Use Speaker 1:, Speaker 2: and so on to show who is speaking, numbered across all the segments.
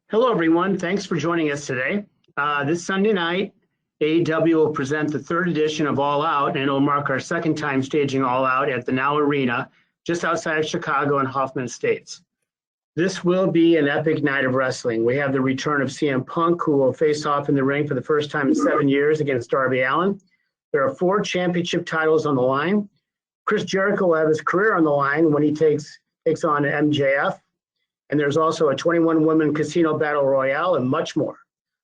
Speaker 1: Hello, everyone. Thanks for joining us today. This Sunday night, AEW will present the third edition of All Out, and it'll mark our second time staging All Out at the Now Arena, just outside of Chicago and Hoffman Estates. This will be an epic night of wrestling. We have the return of CM Punk, who will face off in the ring for the first time in 7 years against Darby Allen. There are 4 championship titles on the line. Chris Jericho will have his career on the line when he takes on MJF. And there's also a 21-woman casino battle royale and much more.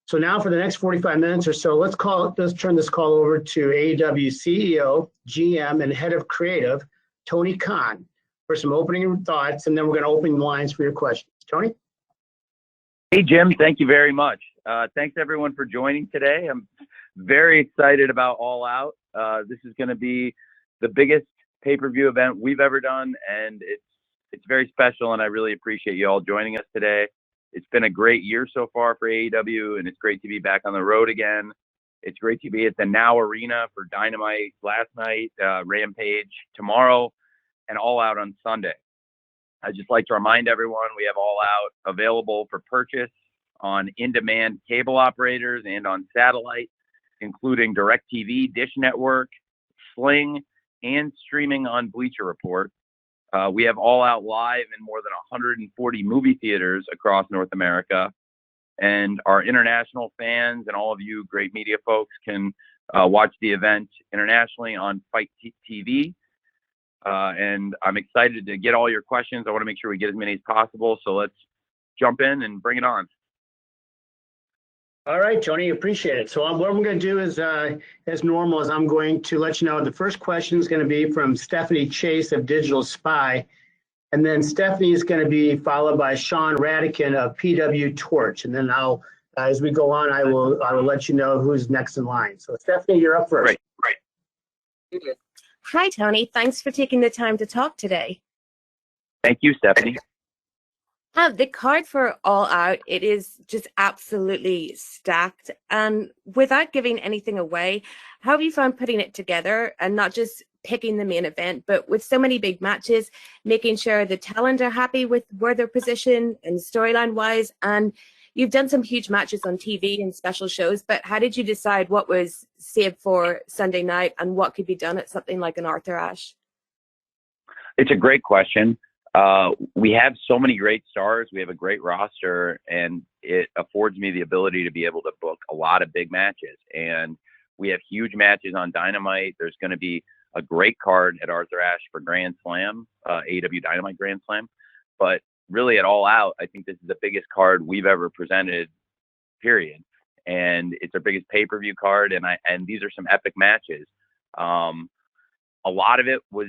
Speaker 1: So now for the next 45 minutes or so, let's turn this call over to AEW CEO, GM, and head of creative, Tony Khan, for some opening thoughts, and then we're going to open the lines for your questions. Tony?
Speaker 2: Hey, Jim. Thank you very much. Thanks, everyone, for joining today. I'm very excited about All Out. This is going to be the biggest pay-per-view event we've ever done, and it's very special, and I really appreciate you all joining us today. It's been a great year so far for AEW, and it's great to be back on the road again. It's great to be at the Now Arena for Dynamite last night, Rampage tomorrow, and All Out on Sunday. I'd just like to remind everyone we have All Out available for purchase on in-demand cable operators and on satellite, including DirecTV, Dish Network, Sling, and streaming on Bleacher Report. We have All Out live in more than 140 movie theaters across North America. And our international fans and all of you great media folks can watch the event internationally on Fight TV. And I'm excited to get all your questions. I want to make sure we get as many as possible. So let's jump in and bring it on.
Speaker 1: All right, Tony, appreciate it. So what I'm going to do is, as normal, is I'm going to let you know the first question is going to be from Stephanie Chase of Digital Spy. And then Stephanie is going to be followed by Sean Radican of PW Torch. And then as we go on, I will let you know who's next in line. So Stephanie, you're up first.
Speaker 2: Great.
Speaker 3: Hi, Tony. Thanks for taking the time to talk today.
Speaker 2: Thank you, Stephanie.
Speaker 3: The card for All Out, it is just absolutely stacked. And without giving anything away, how have you found putting it together and not just picking the main event, but with so many big matches, making sure the talent are happy with where they're positioned and storyline wise? And you've done some huge matches on TV and special shows, but how did you decide what was saved for Sunday night and what could be done at something like an Arthur Ashe?
Speaker 2: It's a great question. We have so many great stars. We have a great roster, and it affords me the ability to be able to book a lot of big matches. And we have huge matches on Dynamite. There's going to be a great card at Arthur Ashe for Grand Slam, AEW Dynamite Grand Slam. But really at All Out, I think this is the biggest card we've ever presented, period. And it's our biggest pay-per-view card, and these are some epic matches. A lot of it was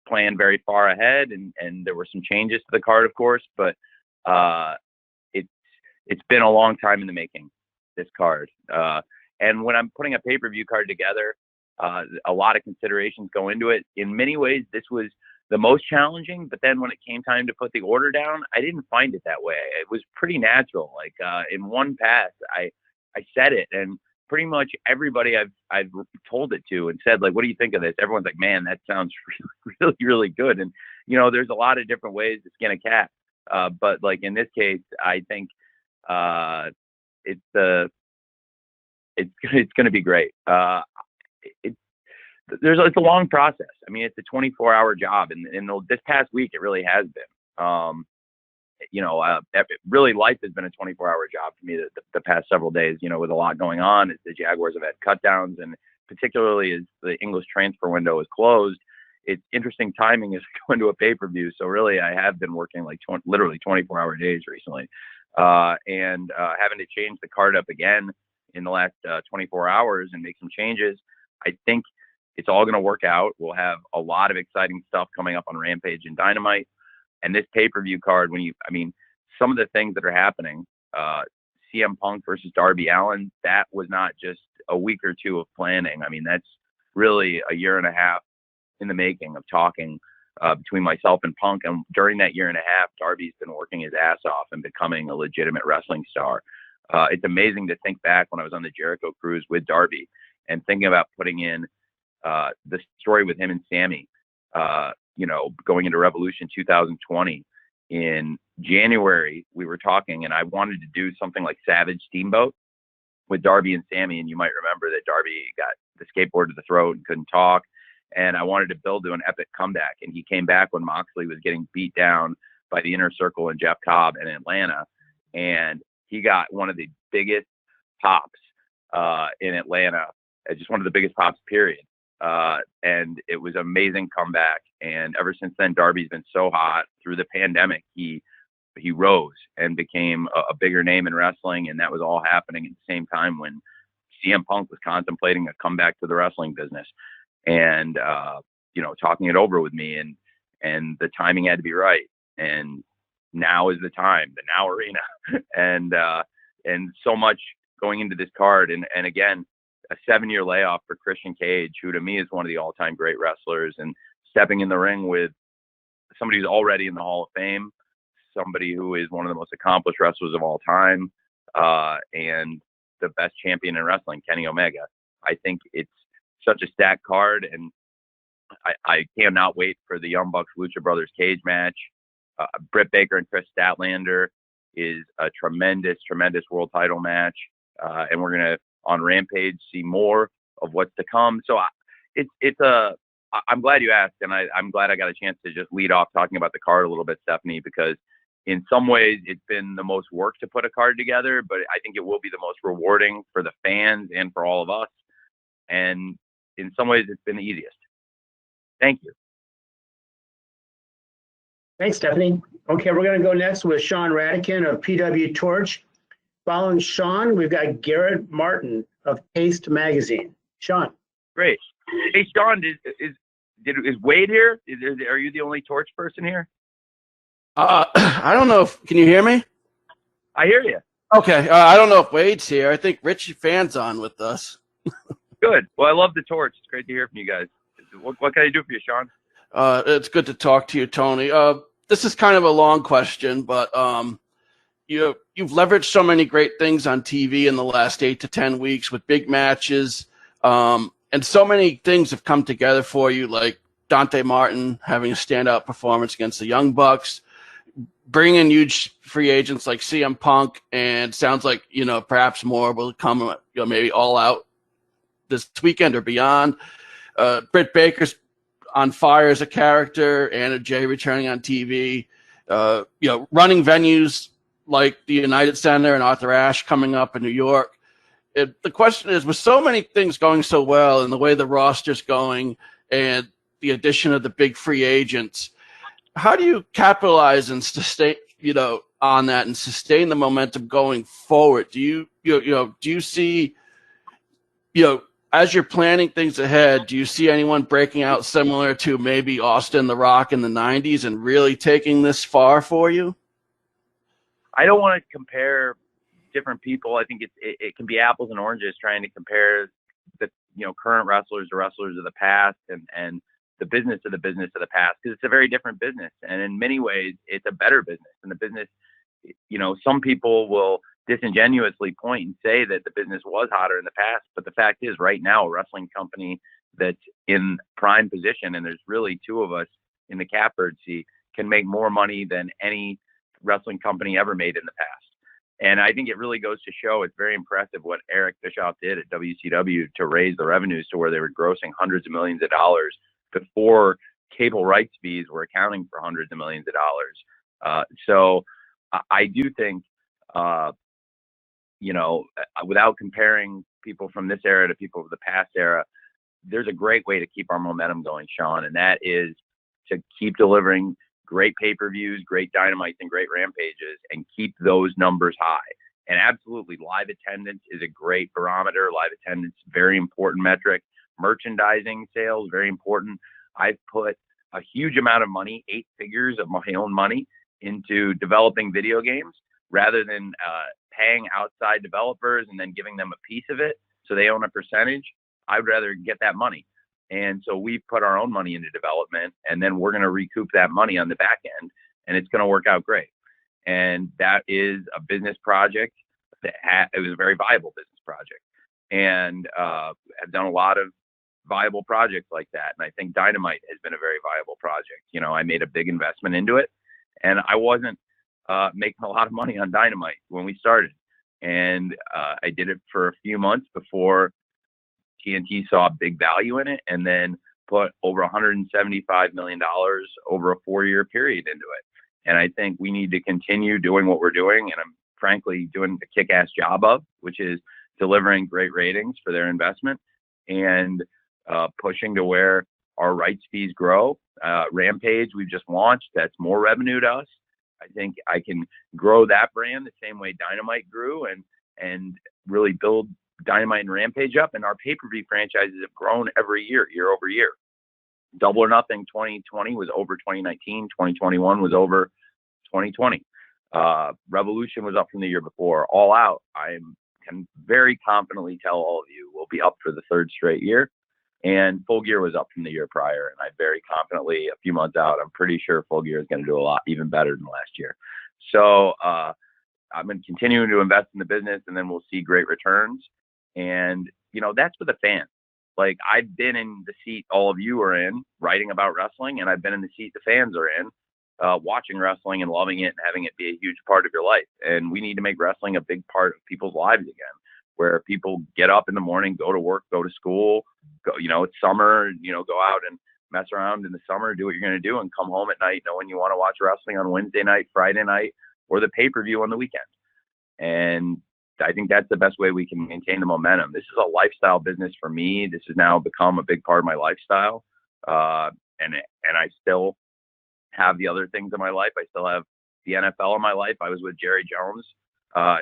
Speaker 2: planned very far ahead, and there were some changes to the card, of course, but it's been a long time in the making, this card. And when I'm putting a pay-per-view card together, a lot of considerations go into it. In many ways, this was the most challenging, but then when it came time to put the order down, I didn't find it that way. It was pretty natural. Like in one pass, I said it, and pretty much everybody I've told it to and said, like, what do you think of this? Everyone's like, man, that sounds really, really good. And, there's a lot of different ways to skin a cat. But like in this case, I think it's going to be great. It's a long process. I mean, it's a 24-hour job. And this past week, it really has been. Really life has been a 24-hour job for me the past several days, with a lot going on as the Jaguars have had cutdowns, and particularly as the English transfer window is closed. It's interesting timing as we go into a pay-per-view. So really, I have been working like literally 24-hour days recently, and having to change the card up again in the last 24 hours and make some changes. I think it's all going to work out. We'll have a lot of exciting stuff coming up on Rampage and Dynamite. And this pay-per-view card, some of the things that are happening, CM Punk versus Darby Allen, that was not just a week or two of planning. I mean, that's really a year and a half in the making of talking between myself and Punk. And during that year and a half, Darby's been working his ass off and becoming a legitimate wrestling star. It's amazing to think back when I was on the Jericho cruise with Darby and thinking about putting in the story with him and Sammy, going into Revolution 2020 in January, we were talking, and I wanted to do something like Savage Steamboat with Darby and Sammy. And you might remember that Darby got the skateboard to the throat and couldn't talk. And I wanted to build to an epic comeback. And he came back when Moxley was getting beat down by the Inner Circle and Jeff Cobb in Atlanta. And he got one of the biggest pops in Atlanta, just one of the biggest pops, period. And it was an amazing comeback. And ever since then, Darby's been so hot. Through the pandemic, he rose and became a bigger name in wrestling. And that was all happening at the same time when CM Punk was contemplating a comeback to the wrestling business and, talking it over with me, and the timing had to be right. And now is the time, the Now Arena, and so much going into this card. And again, a 7-year layoff for Christian Cage, who to me is one of the all-time great wrestlers, and stepping in the ring with somebody who's already in the Hall of Fame, somebody who is one of the most accomplished wrestlers of all time, and the best champion in wrestling, Kenny Omega. I think it's such a stacked card, and I cannot wait for the Young Bucks Lucha Brothers cage match. Britt Baker and Chris Statlander is a tremendous, tremendous world title match. And we're going to, on Rampage, see more of what's to come. So I'm glad you asked, and I'm glad I got a chance to just lead off talking about the card a little bit, Stephanie, because in some ways it's been the most work to put a card together, but I think it will be the most rewarding for the fans and for all of us. And in some ways it's been the easiest. Thank you.
Speaker 1: Thanks, Stephanie. Okay, we're going to go next with Sean Radican of PW Torch. Following Sean, we've got Garrett Martin of Taste Magazine. Sean.
Speaker 2: Great. Hey, Sean, is Wade here? Are you the only Torch person here?
Speaker 4: I don't know can you hear me?
Speaker 2: I hear you.
Speaker 4: Okay. I don't know if Wade's here. I think Rich Fan's on with us.
Speaker 2: Good. Well, I love the Torch. It's great to hear from you guys. What can I do for you, Sean?
Speaker 4: It's good to talk to you, Tony. This is kind of a long question, but you've leveraged so many great things on TV in the last 8 to 10 weeks with big matches, and so many things have come together for you, like Dante Martin having a standout performance against the Young Bucks, bringing in huge free agents like CM Punk, and sounds like perhaps more will come, maybe All Out this weekend or beyond. Britt Baker's on fire as a character, Anna Jay returning on TV, running venues like the United Center and Arthur Ashe coming up in New York. The question is, with so many things going so well and the way the roster's going and the addition of the big free agents, how do you capitalize and sustain, on that and sustain the momentum going forward? Do you see, as you're planning things ahead, do you see anyone breaking out similar to maybe Austin The Rock in the 90s and really taking this far for you?
Speaker 2: I don't want to compare different people. I think it can be apples and oranges trying to compare the current wrestlers to wrestlers of the past and the business of the past, because it's a very different business. And in many ways, it's a better business. And the business, some people will disingenuously point and say that the business was hotter in the past. But the fact is, right now, a wrestling company that's in prime position, and there's really two of us in the catbird seat, can make more money than any wrestling company ever made in the past. And I think it really goes to show, it's very impressive what Eric Bischoff did at WCW to raise the revenues to where they were grossing hundreds of millions of dollars before cable rights fees were accounting for hundreds of millions of dollars. So I do think, without comparing people from this era to people of the past era, there's a great way to keep our momentum going, Sean, and that is to keep delivering great pay-per-views, great dynamites, and great rampages, and keep those numbers high. And absolutely, live attendance is a great barometer. Live attendance, very important metric. Merchandising sales, very important. I've put a huge amount of money, 8 figures of my own money, into developing video games rather than paying outside developers and then giving them a piece of it so they own a percentage. I'd rather get that money. And so we've put our own money into development, and then we're going to recoup that money on the back end, and it's going to work out great. And that is a business project that it was a very viable business project. And I've done a lot of viable projects like that. And I think Dynamite has been a very viable project. I made a big investment into it, And I wasn't making a lot of money on Dynamite when we started. And I did it for a few months before TNT saw big value in it, and then put over $175 million over a 4-year period into it. And I think we need to continue doing what we're doing, and I'm frankly doing a kick-ass job of, which is delivering great ratings for their investment and pushing to where our rights fees grow. Rampage, we've just launched. That's more revenue to us. I think I can grow that brand the same way Dynamite grew, and really build Dynamite and Rampage up. And our pay-per-view franchises have grown every year, year over year. Double or Nothing 2020 was over 2019. 2021 was over 2020. Revolution was up from the year before. All Out, I can very confidently tell all of you, will be up for the 3rd straight year. And Full Gear was up from the year prior. And I very confidently, a few months out, I'm pretty sure Full Gear is going to do a lot even better than last year. So I'm going to continue to invest in the business, and then we'll see great returns. And, you know, that's for the fans. Like, I've been in the seat all of you are in, writing about wrestling, and I've been in the seat the fans are in, watching wrestling and loving it and having it be a huge part of your life. And we need to make wrestling a big part of people's lives again, where people get up in the morning, go to work, go to school, go, you know, it's summer, you know, go out and mess around in the summer, do what you're going to do, and come home at night knowing you want to watch wrestling on Wednesday night, Friday night, or the pay-per-view on the weekend. And I think that's the best way we can maintain the momentum. This is a lifestyle business for me. This has now become a big part of my lifestyle. And I still have the other things in my life. I still have the NFL in my life. I was with Jerry Jones.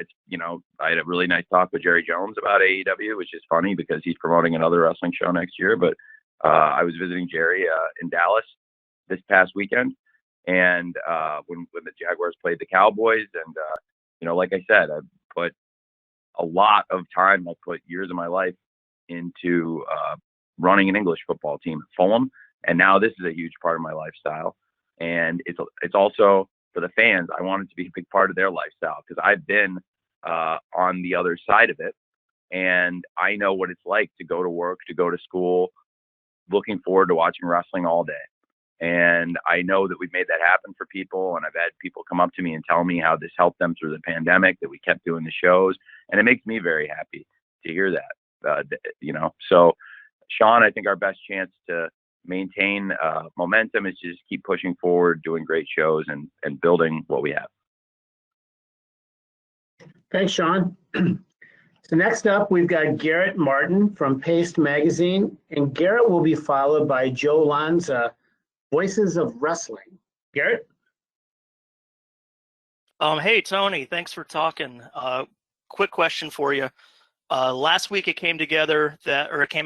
Speaker 2: It's, you know, I had a really nice talk with Jerry Jones about AEW, which is funny because he's promoting another wrestling show next year. But I was visiting Jerry in Dallas this past weekend. And when the Jaguars played the Cowboys, and, you know, like I said, I put a lot of time. I put years of my life into running an English football team at Fulham, and now this is a huge part of my lifestyle. And it's also for the fans. I want it to be a big part of their lifestyle because I've been on the other side of it, and I know what it's like to go to work, to go to school, looking forward to watching wrestling all day. And I know that we've made that happen for people. And I've had people come up to me and tell me how this helped them through the pandemic, that we kept doing the shows. And it makes me very happy to hear that, you know. So, Sean, I think our best chance to maintain momentum is to just keep pushing forward, doing great shows, and building what we have.
Speaker 1: Thanks, Sean. So next up, we've got Garrett Martin from Paste Magazine. And Garrett will be followed by Joe Lanza, Voices of Wrestling. Garrett?
Speaker 5: Hey, Tony, thanks for talking. Quick question for you. Last week it came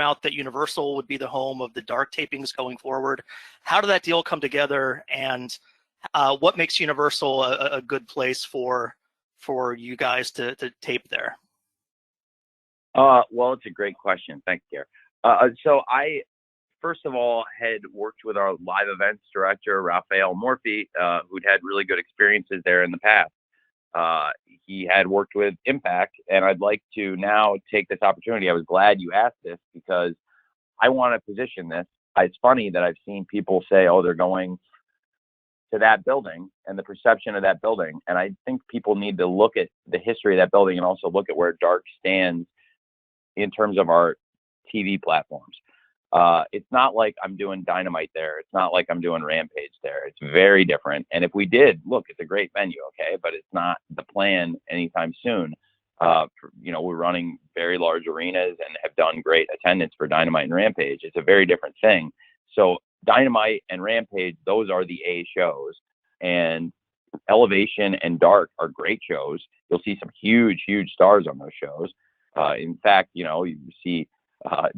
Speaker 5: out that Universal would be the home of the Dark tapings going forward. How did that deal come together, and what makes Universal a good place for you guys to tape there?
Speaker 2: Well, it's a great question. Thanks, Garrett. So I, first of all, had worked with our live events director, Raphael Morphy, who'd had really good experiences there in the past. He had worked with Impact, and I'd like to now take this opportunity. I was glad you asked this because I want to position this. It's funny that I've seen people say, oh, they're going to that building and the perception of that building. And I think people need to look at the history of that building and also look at where Dark stands in terms of our TV platforms. It's not like I'm doing Dynamite there. It's not like I'm doing Rampage there. It's very different. And if we did, look, it's a great venue, okay, but it's not the plan anytime soon. You know, we're running very large arenas and have done great attendance for Dynamite and Rampage. It's a very different thing. So Dynamite and Rampage, those are the A shows. And Elevation and Dark are great shows. You'll see some huge, huge stars on those shows. In fact, you know, you see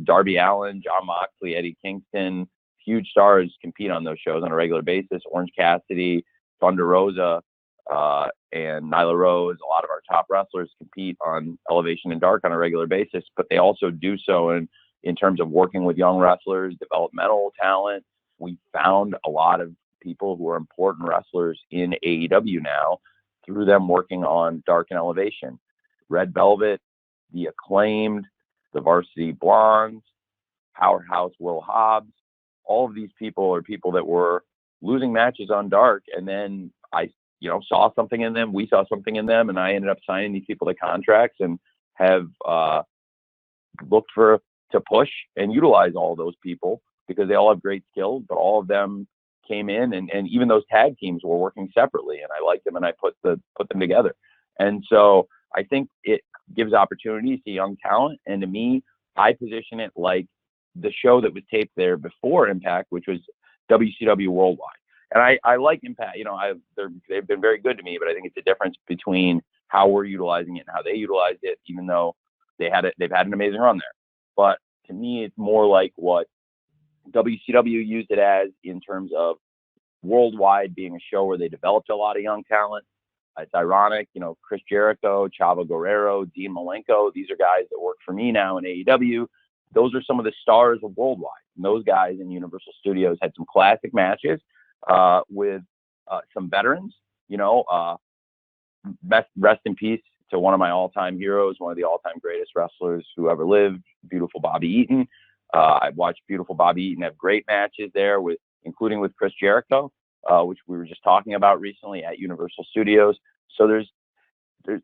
Speaker 2: Darby Allen, John Moxley, Eddie Kingston, huge stars compete on those shows on a regular basis. Orange Cassidy, Thunder Rosa, and Nyla Rose. A lot of our top wrestlers compete on Elevation and Dark on a regular basis, but they also do so in terms of working with young wrestlers, developmental talent. We found a lot of people who are important wrestlers in AEW now through them working on Dark and Elevation. Red Velvet, The Acclaimed, the Varsity Blondes, Powerhouse Will Hobbs. All of these people are people that were losing matches on Dark, and then I, saw something in them. We saw something in them, and I ended up signing these people to contracts and have looked to push and utilize all those people because they all have great skills, but all of them came in, and even those tag teams were working separately, and I liked them, and I put them together. And so I think it gives opportunities to young talent, and to me, I position it like the show that was taped there before Impact, which was WCW Worldwide. And I like Impact, they've been very good to me, but I think it's a difference between how we're utilizing it and how they utilized it, even though they've had an amazing run there. But to me, it's more like what WCW used it as in terms of Worldwide being a show where they developed a lot of young talent. It's ironic, Chris Jericho, Chavo Guerrero, Dean Malenko, these are guys that work for me now in AEW. Those are some of the stars of Worldwide. And those guys in Universal Studios had some classic matches with some veterans, rest in peace to one of my all-time heroes, one of the all-time greatest wrestlers who ever lived, beautiful Bobby Eaton. I've watched beautiful Bobby Eaton have great matches there, including with Chris Jericho, which we were just talking about recently at Universal Studios. So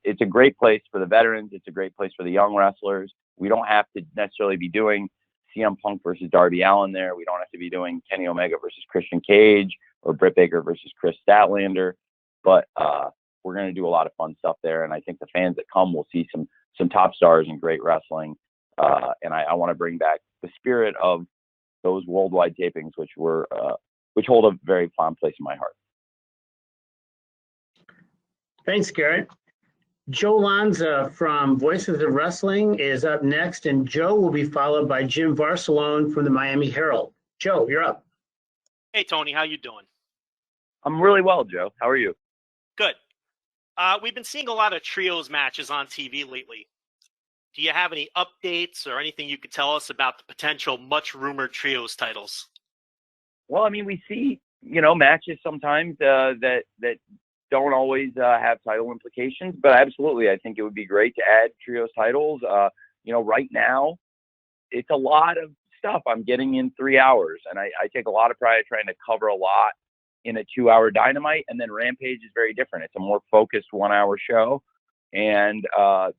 Speaker 2: it's a great place for the veterans. It's a great place for the young wrestlers. We don't have to necessarily be doing CM Punk versus Darby Allen there. We don't have to be doing Kenny Omega versus Christian Cage or Britt Baker versus Chris Statlander. But we're going to do a lot of fun stuff there. And I think the fans that come will see some top stars and great wrestling. And I want to bring back the spirit of those Worldwide tapings, which hold a very fond place in my heart.
Speaker 1: Thanks, Garrett. Joe Lanza from Voices of Wrestling is up next, and Joe will be followed by Jim Varcelon from the Miami Herald. Joe, you're up.
Speaker 6: Hey, Tony, how you doing?
Speaker 2: I'm really well, Joe. How are you?
Speaker 6: Good. We've been seeing a lot of trios matches on TV lately. Do you have any updates or anything you could tell us about the potential much-rumored trios titles?
Speaker 2: Well, I mean, we see, matches sometimes that don't always have title implications, but absolutely, I think it would be great to add trios titles. Right now, it's a lot of stuff I'm getting in 3 hours, and I take a lot of pride trying to cover a lot in a 2-hour Dynamite, and then Rampage is very different. It's a more focused 1-hour show, and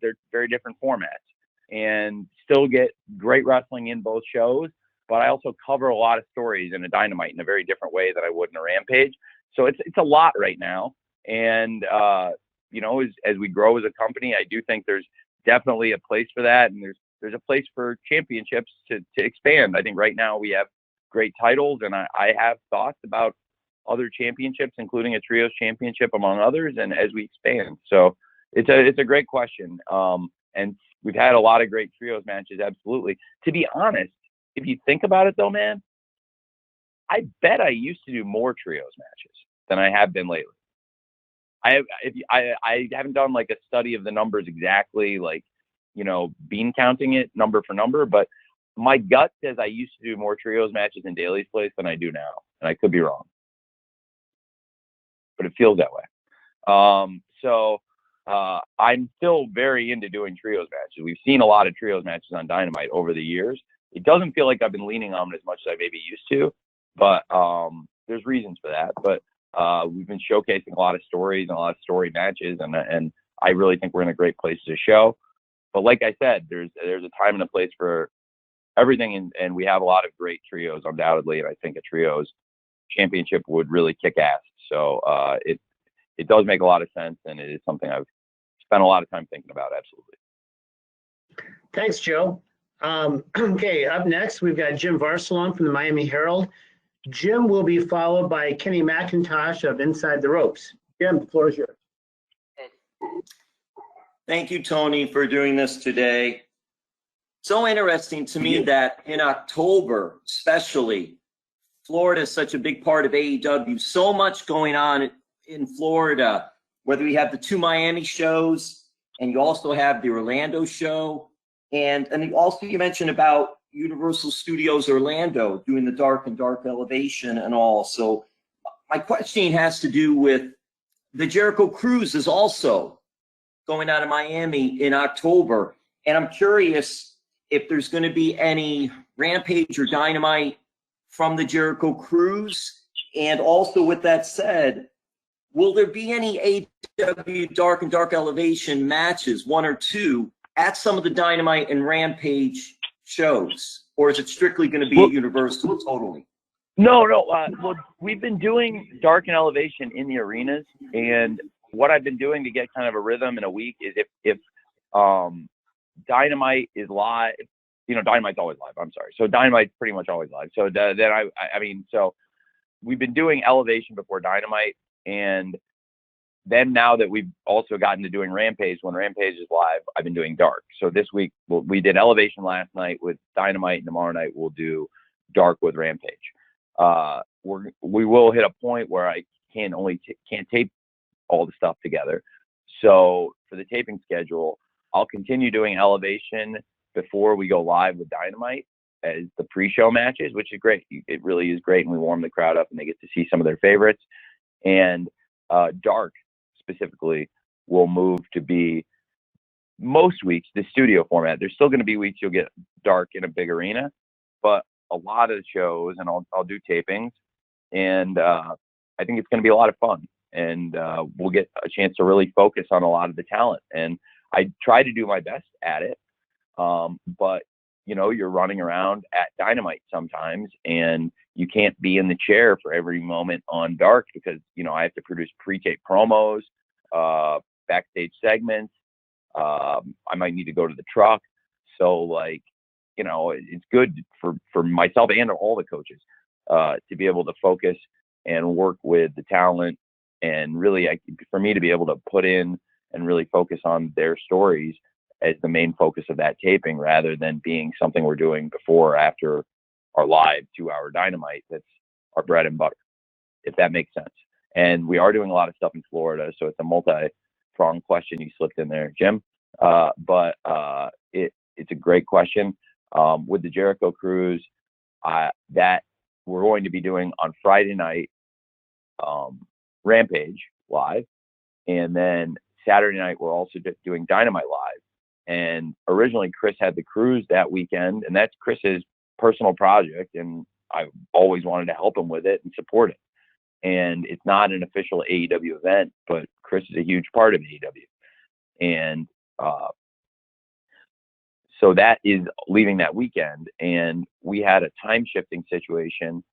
Speaker 2: they're very different formats, and still get great wrestling in both shows, but I also cover a lot of stories in a Dynamite in a very different way than I would in a Rampage. So it's a lot right now. And, as we grow as a company, I do think there's definitely a place for that. And there's a place for championships to expand. I think right now we have great titles, and I have thoughts about other championships, including a trios championship, among others, and as we expand. So it's a great question. And we've had a lot of great trios matches. Absolutely. To be honest, if you think about it though, man, I bet I used to do more trios matches than I have been lately. I haven't done like a study of the numbers exactly, bean counting it number for number, but my gut says I used to do more trios matches in Daly's place than I do now, and I could be wrong, but it feels that way. I'm still very into doing trios matches. We've seen a lot of trios matches on Dynamite over the years. It doesn't feel like I've been leaning on them as much as I maybe used to, but there's reasons for that. But we've been showcasing a lot of stories and a lot of story matches, and I really think we're in a great place to show. But like I said, there's a time and a place for everything, and we have a lot of great trios, undoubtedly, and I think a trios championship would really kick ass. So it does make a lot of sense, and it is something I've spent a lot of time thinking about. Absolutely.
Speaker 1: Thanks, Joe. Okay, up next, we've got Jim Varcelon from the Miami Herald. Jim will be followed by Kenny McIntosh of Inside the Ropes. Jim, the floor is yours.
Speaker 7: Thank you, Tony, for doing this today. So interesting to me that in October, especially, Florida is such a big part of AEW. So much going on in Florida, whether we have the 2 Miami shows, and you also have the Orlando show, and you mentioned about Universal Studios Orlando doing the Dark and Dark Elevation and all. So my question has to do with the Jericho Cruise is also going out of Miami in October. And I'm curious if there's going to be any Rampage or Dynamite from the Jericho Cruise, And also with that said, will there be any AEW Dark and Dark Elevation matches, one or two, at some of the Dynamite and Rampage shows? Or is it strictly going to be at Universal totally?
Speaker 2: No. Well, we've been doing Dark and Elevation in the arenas, and what I've been doing to get kind of a rhythm in a week is if Dynamite is live, Dynamite's always live. I'm sorry. So Dynamite's pretty much always live. So then so we've been doing Elevation before Dynamite, and then now that we've also gotten to doing Rampage, when Rampage is live, I've been doing Dark. So this week we did Elevation last night with Dynamite, and tomorrow night we'll do Dark with Rampage. We will hit a point where I can't tape all the stuff together. So for the taping schedule, I'll continue doing Elevation before we go live with Dynamite as the pre-show matches, which is great. It really is great, and we warm the crowd up, and they get to see some of their favorites. And Dark specifically will move to be most weeks the studio format. There's still going to be weeks you'll get Dark in a big arena, but a lot of the shows, and I'll do tapings, and I think it's going to be a lot of fun, and we'll get a chance to really focus on a lot of the talent. And I try to do my best at it, but you're running around at Dynamite sometimes, and you can't be in the chair for every moment on Dark because I have to produce pre-tape promos, backstage segments. I might need to go to the truck, so it's good for myself and all the coaches to be able to focus and work with the talent, and really for me to be able to put in and really focus on their stories as the main focus of that taping, rather than being something we're doing before or after our live 2-hour Dynamite. That's our bread and butter, if that makes sense. And we are doing a lot of stuff in Florida, so it's a multi-pronged question you slipped in there, Jim. But it's a great question. With the Jericho Cruise, that we're going to be doing on Friday night, Rampage live, and then Saturday night we're also doing Dynamite live. And originally Chris had the cruise that weekend, and that's Chris's personal project, and I always wanted to help him with it and support it. And it's not an official AEW event, but Chris is a huge part of AEW. And so that is leaving that weekend, and we had a time shifting situation.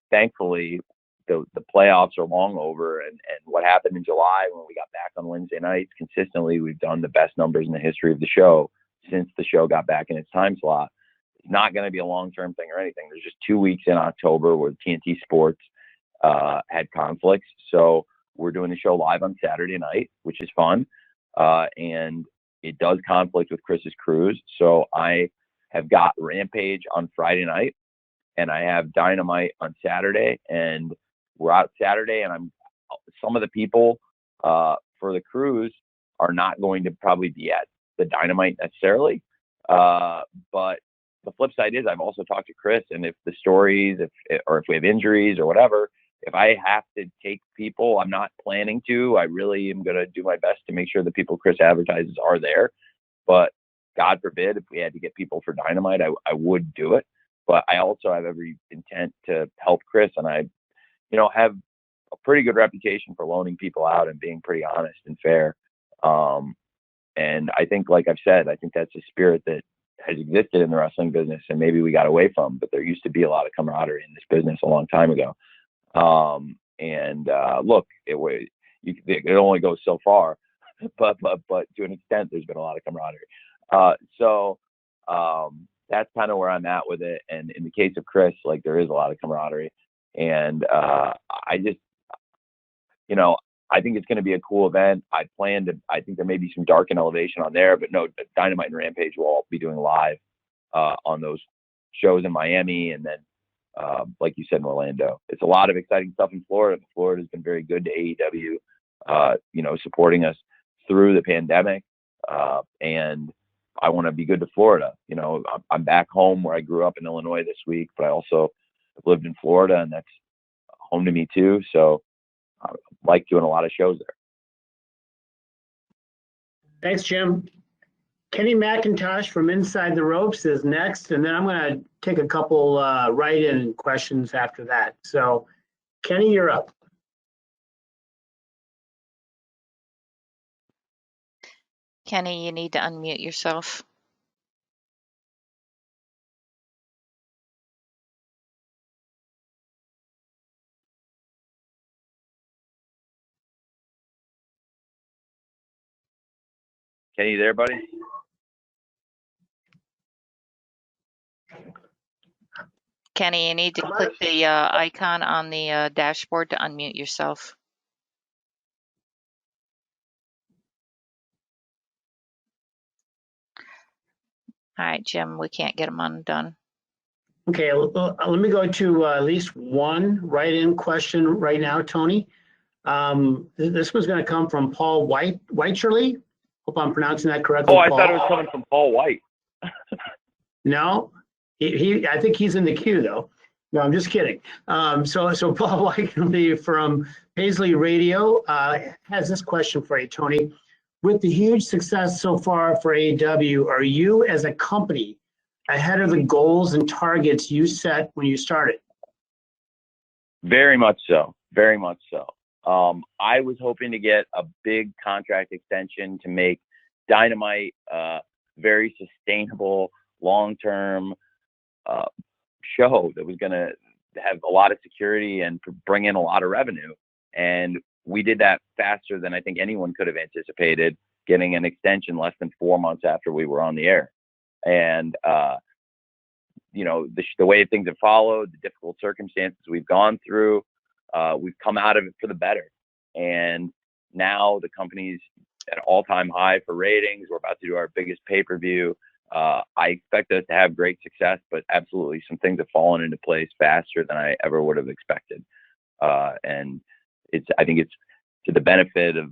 Speaker 2: Thankfully the playoffs are long over, and what happened in July when we got back on Wednesday nights consistently, we've done the best numbers in the history of the show since the show got back in its time slot. It's not going to be a long-term thing or anything. There's just 2 weeks in October where TNT Sports had conflicts. So we're doing the show live on Saturday night, which is fun. And it does conflict with Chris's cruise. So I have got Rampage on Friday night, and I have Dynamite on Saturday, and we're out Saturday, and some of the people for the cruise are not going to probably be at the Dynamite necessarily. But the flip side is I've also talked to Chris, and if the stories, or if we have injuries or whatever, if I have to take people, I'm not planning to. I really am going to do my best to make sure the people Chris advertises are there. But God forbid, if we had to get people for Dynamite, I would do it. But I also have every intent to help Chris, and I, have a pretty good reputation for loaning people out and being pretty honest and fair. And I think, like I've said, I think that's a spirit that has existed in the wrestling business, and maybe we got away from, but there used to be a lot of camaraderie in this business a long time ago. Look, it only goes so far, but to an extent, there's been a lot of camaraderie. So that's kind of where I'm at with it. And in the case of Chris, there is a lot of camaraderie, and I just, I think it's going to be a cool event. I think there may be some Dark and Elevation on there, but no, Dynamite and Rampage will all be doing live on those shows in Miami, and then like you said, in Orlando. It's a lot of exciting stuff in Florida. Florida's been very good to AEW, supporting us through the pandemic. And I want to be good to Florida. I'm back home where I grew up in Illinois this week, but I also have lived in Florida, and that's home to me too. So I like doing a lot of shows there.
Speaker 1: Thanks, Jim. Kenny McIntosh from Inside the Ropes is next, and then I'm going to take a couple write-in questions after that. So, Kenny, you're up.
Speaker 8: Kenny, you need to unmute yourself.
Speaker 2: Kenny, you there, buddy?
Speaker 8: Kenny, you need to click the icon on the dashboard to unmute yourself. All right, Jim, we can't get him undone.
Speaker 1: Okay, let me go to at least one write-in question right now, Tony. This was going to come from Paul Whitcherly. Hope I'm pronouncing that correctly.
Speaker 2: Oh, I
Speaker 1: Paul.
Speaker 2: thought it was coming from Paul White.
Speaker 1: No, I think he's in the queue though. No, I'm just kidding. So Paul Whitcherly from Paisley Radio has this question for you, Tony. With the huge success so far for AEW, are you as a company ahead of the goals and targets you set when you started?
Speaker 2: Very much so. Very much so. I was hoping to get a big contract extension to make Dynamite very sustainable, long-term show that was going to have a lot of security and bring in a lot of revenue. And we did that faster than I think anyone could have anticipated, getting an extension less than 4 months after we were on the air. And, you know, the way things have followed, the difficult circumstances we've gone through, we've come out of it for the better. And now the company's at an all-time high for ratings. We're about to do our biggest pay-per-view. I expect us to have great success, but absolutely some things have fallen into place faster than I ever would have expected. And I think it's to the benefit of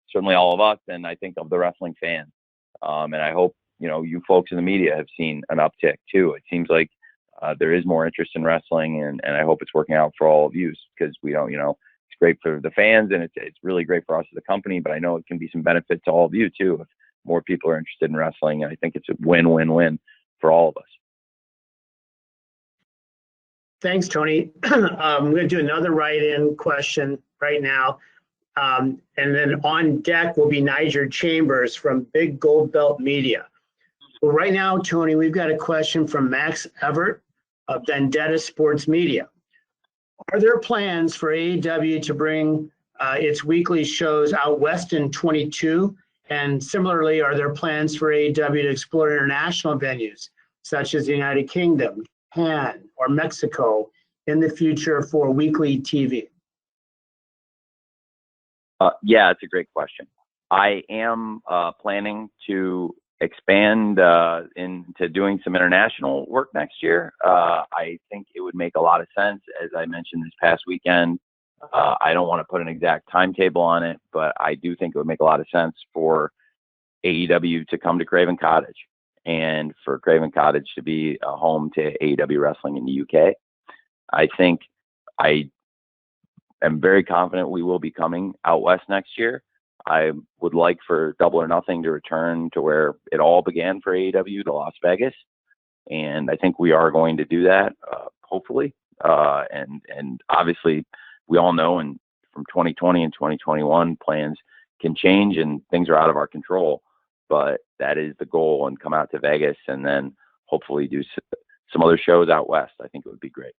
Speaker 2: certainly all of us, and I think of the wrestling fans. And I hope, you know, you folks in the media have seen an uptick too. It seems like there is more interest in wrestling, and I hope it's working out for all of you, because we don't, you know, it's great for the fans and it's really great for us as a company, but I know it can be some benefit to all of you too if more people are interested in wrestling. And I think it's a win-win-win for all of us.
Speaker 1: Thanks, Tony. I'm going to do another write-in question right now. And then on deck will be Niger Chambers from Big Gold Belt Media. Well, right now, Tony, we've got a question from Max Everett of Vendetta Sports Media. Are there plans for AEW to bring its weekly shows out west in 22? And similarly, are there plans for AEW to explore international venues such as the United Kingdom, Japan, or Mexico in the future for weekly TV?
Speaker 2: Yeah, it's a great question. I am planning to expand into doing some international work next year. I think it would make a lot of sense. As I mentioned this past weekend, I don't want to put an exact timetable on it, but I do think it would make a lot of sense for AEW to come to Craven Cottage and for Craven Cottage to be a home to AEW wrestling in the UK. I think I am very confident we will be coming out west next year. I would like for Double or Nothing to return to where it all began for AEW, to Las Vegas. And I think we are going to do that, hopefully. And obviously, we all know, and from 2020 and 2021, plans can change and things are out of our control. But that is the goal, and come out to Vegas and then hopefully do some other shows out west. I think it would be great.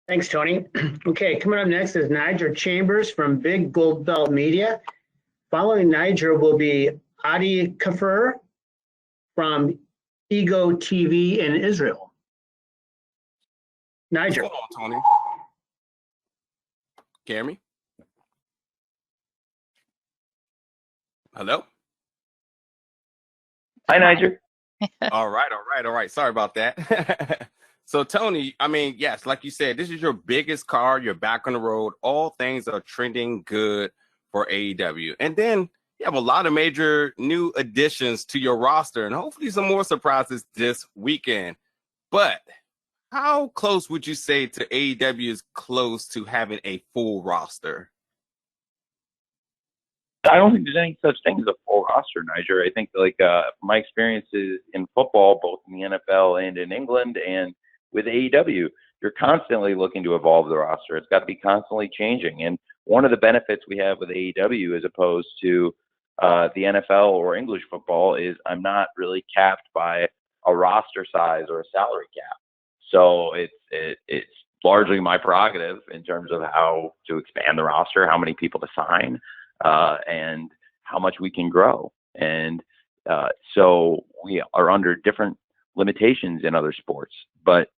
Speaker 1: Thanks, Tony. Okay, coming up next is Niger Chambers from Big Gold Belt Media. Following Niger will be Adi Kafir from Ego TV in Israel. Niger.
Speaker 9: What's going on, Tony? Can you hear me? Hello?
Speaker 2: Hi, Niger.
Speaker 9: All right. Sorry about that. So, Tony, I mean, yes, like you said, this is your biggest card. You're back on the road. All things are trending good for AEW. And then you have a lot of major new additions to your roster, and hopefully some more surprises this weekend. But how close would you say to AEW is close to having a full roster?
Speaker 2: I don't think there's any such thing as a full roster, Niger. I think like my experiences in football, both in the NFL and in England and with AEW, you're constantly looking to evolve the roster. It's got to be constantly changing. And one of the benefits we have with AEW as opposed to the NFL or English football is I'm not really capped by a roster size or a salary cap. So it's largely my prerogative in terms of how to expand the roster, how many people to sign, and how much we can grow. And so we are under different limitations in other sports, but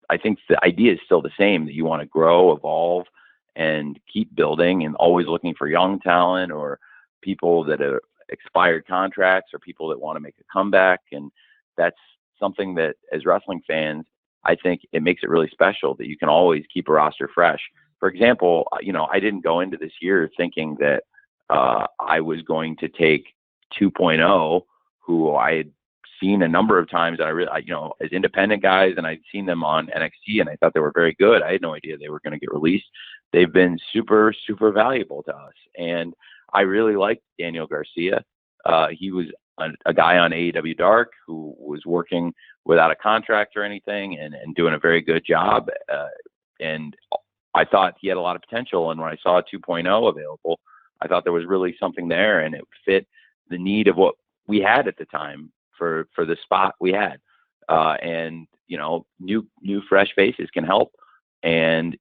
Speaker 2: I think the idea is still the same, that you want to grow, evolve, and keep building, and always looking for young talent or people that have expired contracts or people that want to make a comeback. And that's something that as wrestling fans, I think it makes it really special that you can always keep a roster fresh. For example, I didn't go into this year thinking that I was going to take 2.0, who I had seen a number of times, and I really, as independent guys, and I'd seen them on NXT, and I thought they were very good. I had no idea they were going to get released. They've been super, super valuable to us, and I really liked Daniel Garcia. He was a guy on AEW Dark who was working without a contract or anything, and doing a very good job. And I thought he had a lot of potential. And when I saw 2.0 available, I thought there was really something there, and it fit the need of what we had at the time for the spot we had. And new fresh faces can help. And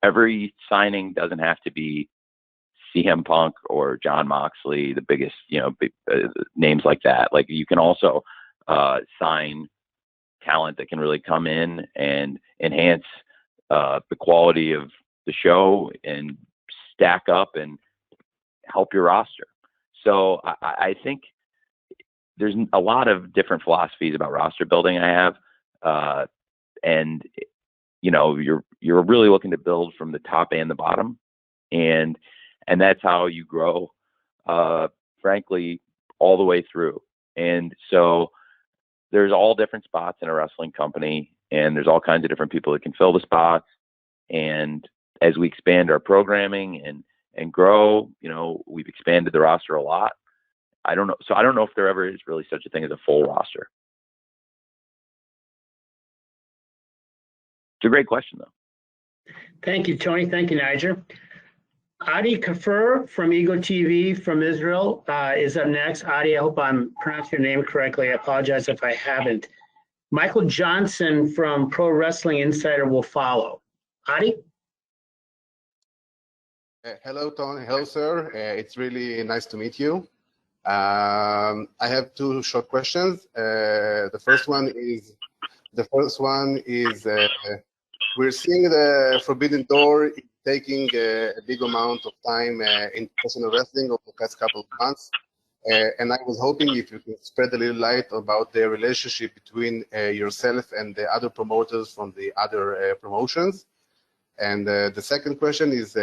Speaker 2: every signing doesn't have to be CM Punk or John Moxley, the biggest, big, names like that. Like, you can also sign talent that can really come in and enhance the quality of the show and stack up and help your roster. So I think there's a lot of different philosophies about roster building I have. And you're really looking to build from the top and the bottom. And that's how you grow, frankly, all the way through. And so there's all different spots in a wrestling company, and there's all kinds of different people that can fill the spots. And as we expand our programming and grow, we've expanded the roster a lot. I don't know. So I don't know if there ever is really such a thing as a full roster. It's a great question, though.
Speaker 1: Thank you, Tony. Thank you, Niger. Adi Kafur from Ego TV from Israel is up next. Adi, I hope I'm pronouncing your name correctly. I apologize if I haven't. Michael Johnson from Pro Wrestling Insider will follow. Adi?
Speaker 10: Hello, Tony. Hello, sir. It's really nice to meet you. I have two short questions. The first one is we're seeing the Forbidden Door taking a big amount of time in professional wrestling over the past couple of months. And I was hoping if you can spread a little light about the relationship between yourself and the other promoters from the other promotions. And the second question is,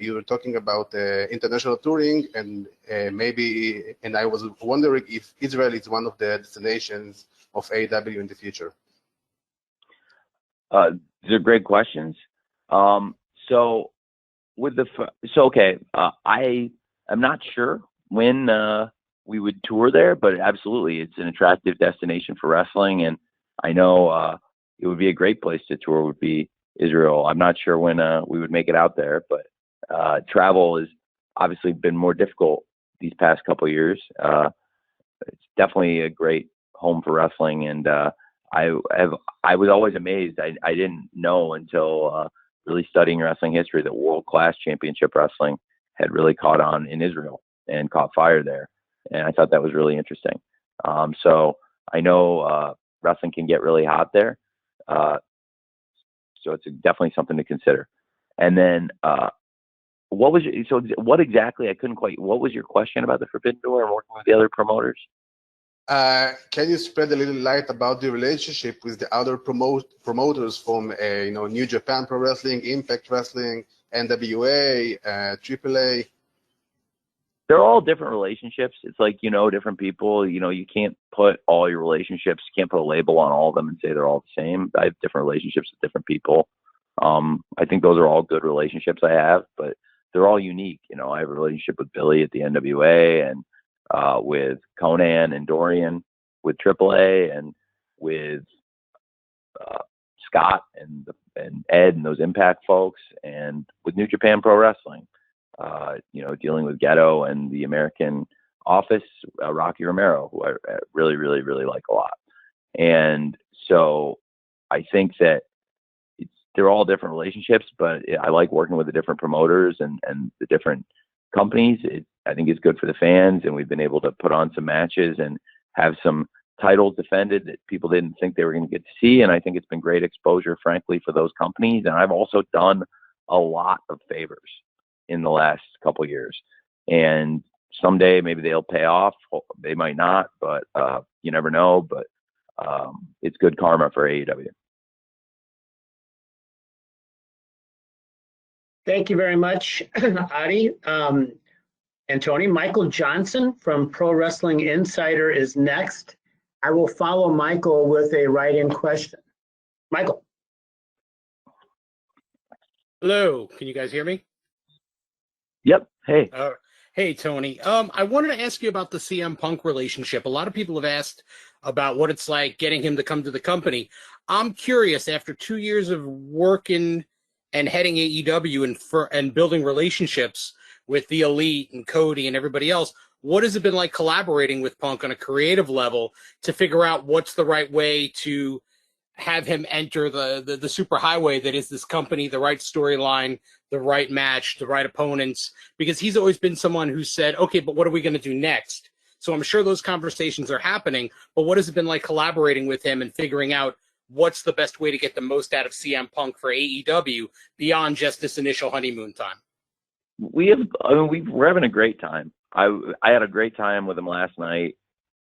Speaker 10: you were talking about international touring, and I was wondering if Israel is one of the destinations of AEW in the future.
Speaker 2: These are great questions. So I am not sure when we would tour there, but absolutely, it's an attractive destination for wrestling, and I know it would be a great place to tour. Would be Israel. I'm not sure when we would make it out there, but travel has obviously been more difficult these past couple of years. It's definitely a great home for wrestling, and I was always amazed. I didn't know until really studying wrestling history that world-class championship wrestling had really caught on in Israel and caught fire there, and I thought that was really interesting. So I know wrestling can get really hot there. So it's definitely something to consider. And then, what was your question about the Forbidden Door and working with the other promoters?
Speaker 10: Can you spread a little light about the relationship with the other promoters from, New Japan Pro Wrestling, Impact Wrestling, NWA, AAA?
Speaker 2: They're all different relationships. It's like, different people, you can't put all your relationships, you can't put a label on all of them and say they're all the same. I have different relationships with different people. I think those are all good relationships I have, but they're all unique. You know, I have a relationship with Billy at the NWA, and with Conan and Dorian with AAA, and with Scott and Ed and those Impact folks, and with New Japan Pro Wrestling. You know, dealing with Ghetto and the American office, Rocky Romero, who I really, really, really like a lot. And so I think that they're all different relationships, but I like working with the different promoters and the different companies. I think it's good for the fans, and we've been able to put on some matches and have some titles defended that people didn't think they were going to get to see. And I think it's been great exposure, frankly, for those companies. And I've also done a lot of favors in the last couple of years, and someday maybe they'll pay off. They might not, but you never know. But it's good karma for AEW.
Speaker 1: Thank you very much, Adi and Tony. Michael Johnson from Pro Wrestling Insider is next. I will follow Michael with a write-in question. Michael.
Speaker 11: Hello, can you guys hear me?
Speaker 2: Yep. Hey.
Speaker 11: Hey, Tony. I wanted to ask you about the CM Punk relationship. A lot of people have asked about what it's like getting him to come to the company. I'm curious, after 2 years of working and heading AEW and building relationships with the Elite and Cody and everybody else, what has it been like collaborating with Punk on a creative level to figure out what's the right way to have him enter the superhighway that is this company, the right storyline, the right match, the right opponents? Because he's always been someone who said, okay, but what are we going to do next? So I'm sure those conversations are happening, but what has it been like collaborating with him and figuring out what's the best way to get the most out of CM Punk for AEW beyond just this initial honeymoon time?
Speaker 2: We're having a great time. I had a great time with him last night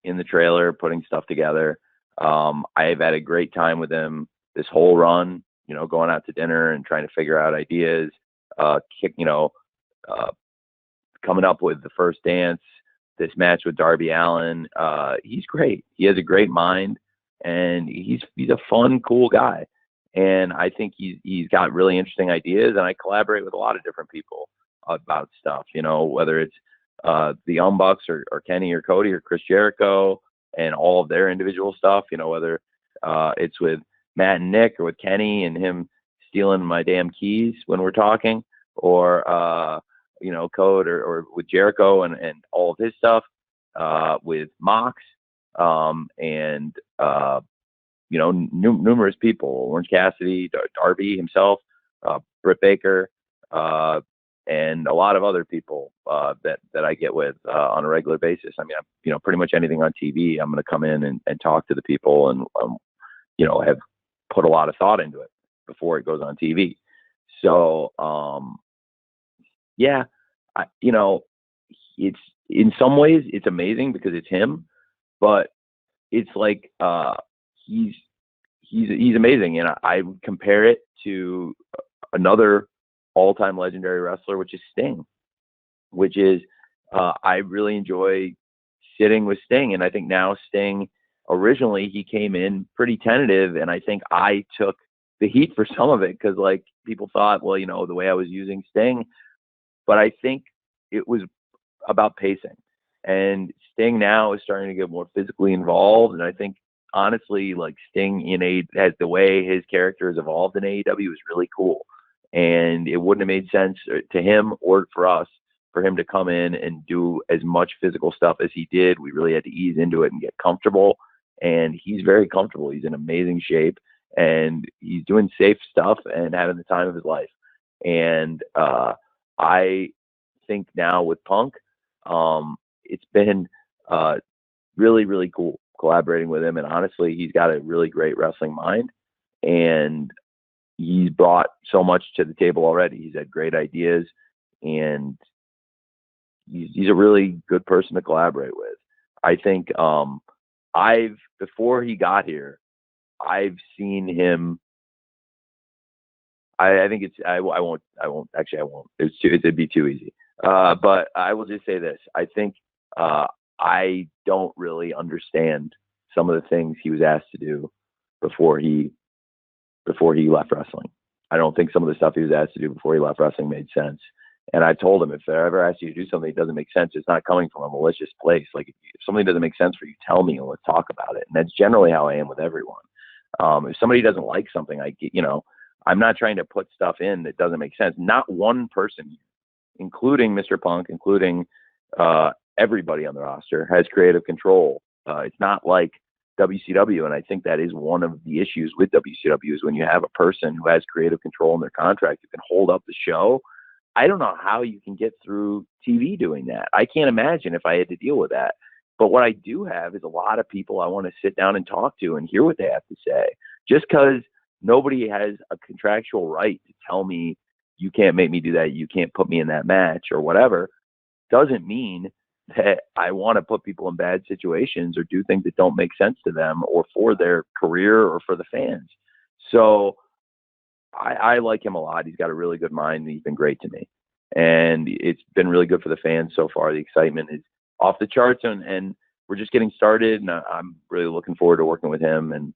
Speaker 2: in the trailer, putting stuff together. I've had a great time with him this whole run, you know, going out to dinner and trying to figure out ideas, coming up with the first dance, this match with Darby Allen. He's great. He has a great mind, and he's a fun, cool guy. And I think he's got really interesting ideas, and I collaborate with a lot of different people about stuff, you know, whether it's the Young Bucks or Kenny or Cody or Chris Jericho and all of their individual stuff, you know, whether it's with Matt and Nick or with Kenny and him stealing my damn keys when we're talking, or, you know, Code or with Jericho and all of his stuff, with Mox, and, you know, numerous people, Orange Cassidy, Darby himself, Britt Baker, and a lot of other people that I get with on a regular basis. I mean, you know, pretty much anything on TV, I'm going to come in and talk to the people, and you know, have put a lot of thought into it before it goes on TV. So yeah, you know, it's in some ways it's amazing because it's him, but it's like he's amazing, and I would compare it to another all-time legendary wrestler, which is Sting, which is I really enjoy sitting with Sting. And I think now Sting, originally he came in pretty tentative, and I think I took the heat for some of it because, like, people thought, well, you know, the way I was using Sting, but I think it was about pacing. And Sting now is starting to get more physically involved, and I think honestly, like, Sting as the way his character has evolved in AEW is really cool. And it wouldn't have made sense to him or for us for him to come in and do as much physical stuff as he did. We really had to ease into it and get comfortable. And he's very comfortable. He's in amazing shape, and he's doing safe stuff and having the time of his life. And I think now with Punk, it's been really, really cool collaborating with him. And honestly, he's got a really great wrestling mind, and he's brought so much to the table already. He's had great ideas, and he's a really good person to collaborate with. I think before he got here, I've seen him. I think I won't. It'd be too easy. But I will just say this. I think I don't really understand some of the things he was asked to do before he left wrestling. I don't think some of the stuff he was asked to do before he left wrestling made sense. And I told him, if I ever ask you to do something that doesn't make sense, it's not coming from a malicious place. Like, if something doesn't make sense for you, tell me and let's talk about it. And that's generally how I am with everyone. If somebody doesn't like something, I'm not trying to put stuff in that doesn't make sense. Not one person, including Mr. Punk, including everybody on the roster, has creative control. It's not like WCW, and I think that is one of the issues with WCW is when you have a person who has creative control in their contract who can hold up the show. I don't know how you can get through TV doing that. I can't imagine if I had to deal with that. But what I do have is a lot of people I want to sit down and talk to and hear what they have to say. Just because nobody has a contractual right to tell me you can't make me do that, you can't put me in that match or whatever, doesn't mean that I want to put people in bad situations or do things that don't make sense to them or for their career or for the fans. So I like him a lot. He's got a really good mind. He's been great to me. And it's been really good for the fans so far. The excitement is off the charts, and we're just getting started. And I'm really looking forward to working with him. And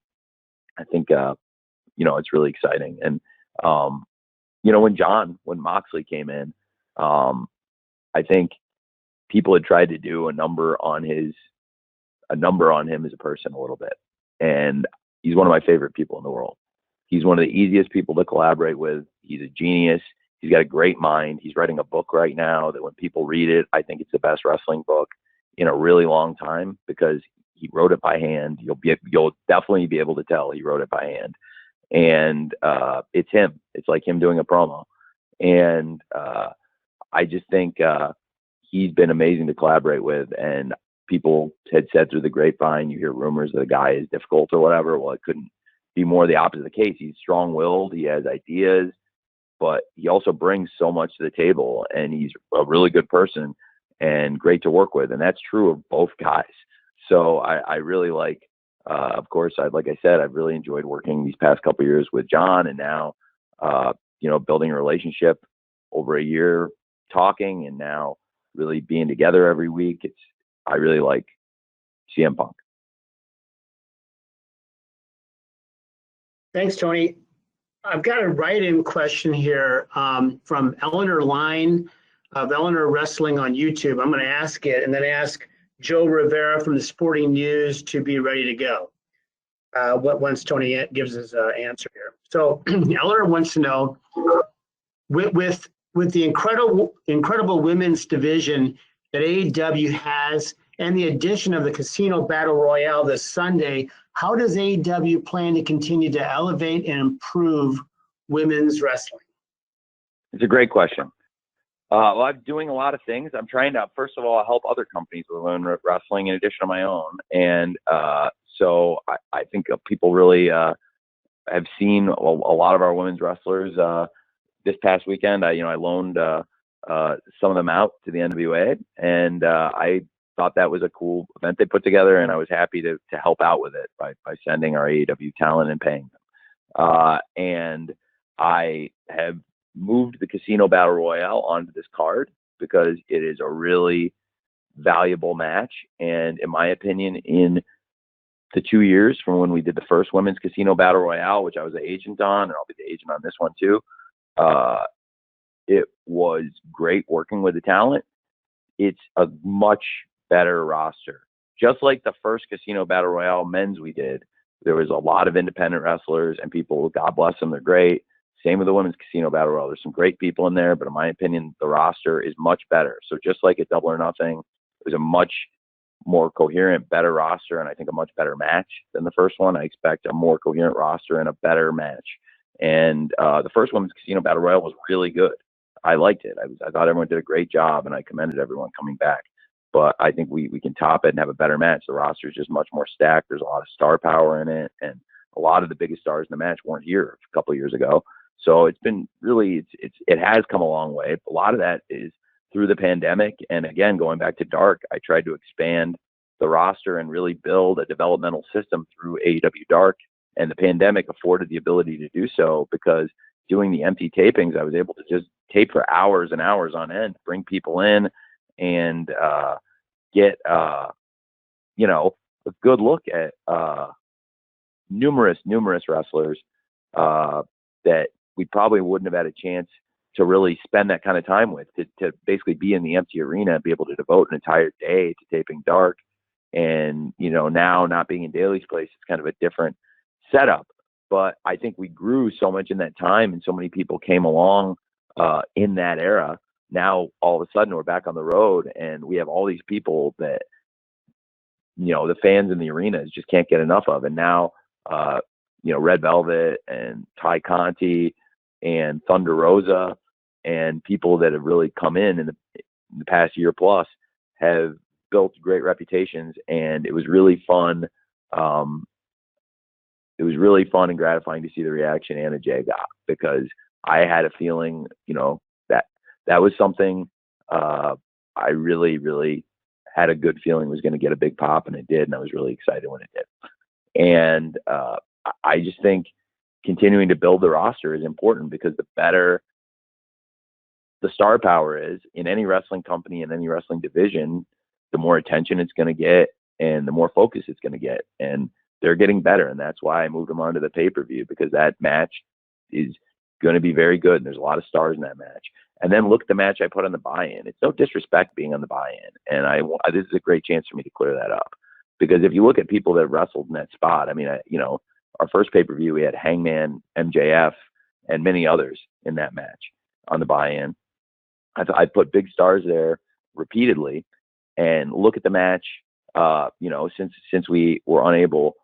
Speaker 2: I think, it's really exciting. And, when Moxley came in, I think people had tried to do a number on him as a person a little bit. And he's one of my favorite people in the world. He's one of the easiest people to collaborate with. He's a genius. He's got a great mind. He's writing a book right now that when people read it, I think it's the best wrestling book in a really long time because he wrote it by hand. You'll definitely be able to tell he wrote it by hand. And it's him. It's like him doing a promo. And I just think he's been amazing to collaborate with. And people had said through the grapevine, you hear rumors that a guy is difficult or whatever. Well, it couldn't be more the opposite of the case. He's strong-willed. He has ideas, but he also brings so much to the table, and he's a really good person and great to work with. And that's true of both guys. So I really like, of course, like I said, I've really enjoyed working these past couple of years with John, and now, building a relationship over a year, talking, and now really being together every week. I really like CM Punk.
Speaker 1: Thanks, Tony. I've got a write-in question here from Eleanor Line of Eleanor Wrestling on YouTube. I'm going to ask it and then ask Joe Rivera from the Sporting News to be ready to go once Tony gives his answer here. So Eleanor wants to know, with the incredible women's division that AEW has and the addition of the Casino Battle Royale this Sunday, how does AEW plan to continue to elevate and improve women's wrestling?
Speaker 2: It's a great question. Well, I'm doing a lot of things. I'm trying to, first of all, help other companies with women wrestling in addition to my own. And so I think people really have seen a lot of our women's wrestlers this past weekend. I loaned some of them out to the NWA, and I thought that was a cool event they put together, and I was happy to help out with it by sending our AEW talent and paying them. And I have moved the Casino Battle Royale onto this card because it is a really valuable match. And in my opinion, in the 2 years from when we did the first women's Casino Battle Royale, which I was the agent on, and I'll be the agent on this one too, it was great working with the talent. It's a much better roster. Just like the first Casino Battle Royale men's we did, there was a lot of independent wrestlers and people, God bless them, they're great. Same with the women's Casino Battle Royale. There's some great people in there, but in my opinion, the roster is much better. So just like at Double or Nothing, it was a much more coherent, better roster, and I think a much better match than the first one. I expect a more coherent roster and a better match. And the first women's Casino Battle Royale was really good. I liked it. I thought everyone did a great job, and I commended everyone coming back. But I think we can top it and have a better match. The roster is just much more stacked. There's a lot of star power in it, and a lot of the biggest stars in the match weren't here a couple of years ago. So it's been really, it has come a long way. A lot of that is through the pandemic. And again, going back to Dark, I tried to expand the roster and really build a developmental system through AEW Dark. And the pandemic afforded the ability to do so because doing the empty tapings, I was able to just tape for hours and hours on end, bring people in and get, a good look at numerous wrestlers that we probably wouldn't have had a chance to really spend that kind of time with, to basically be in the empty arena, be able to devote an entire day to taping Dark. And, you know, now not being in Daly's place, it's kind of a different setup. But I think we grew so much in that time, and so many people came along in that era. Now, all of a sudden, we're back on the road, and we have all these people that, you know, the fans in the arenas just can't get enough of. And now, you know, Red Velvet and Ty Conti and Thunder Rosa and people that have really come in the past year plus have built great reputations. And it was really fun. It was really fun and gratifying to see the reaction Anna Jay got, because I had a feeling, you know, that was something I really, really had a good feeling was going to get a big pop, and it did. And I was really excited when it did. And I just think continuing to build the roster is important, because the better the star power is in any wrestling company, in any wrestling division, the more attention it's going to get and the more focus it's going to get. And they're getting better. And that's why I moved them onto the pay-per-view, because that match is going to be very good. And there's a lot of stars in that match. And then look at the match I put on the buy-in. It's no disrespect being on the buy-in. And this is a great chance for me to clear that up, because if you look at people that wrestled in that spot, I mean, you know, our first pay-per-view, we had Hangman, MJF, and many others in that match on the buy-in. I put big stars there repeatedly, and look at the match. You know, since we were unable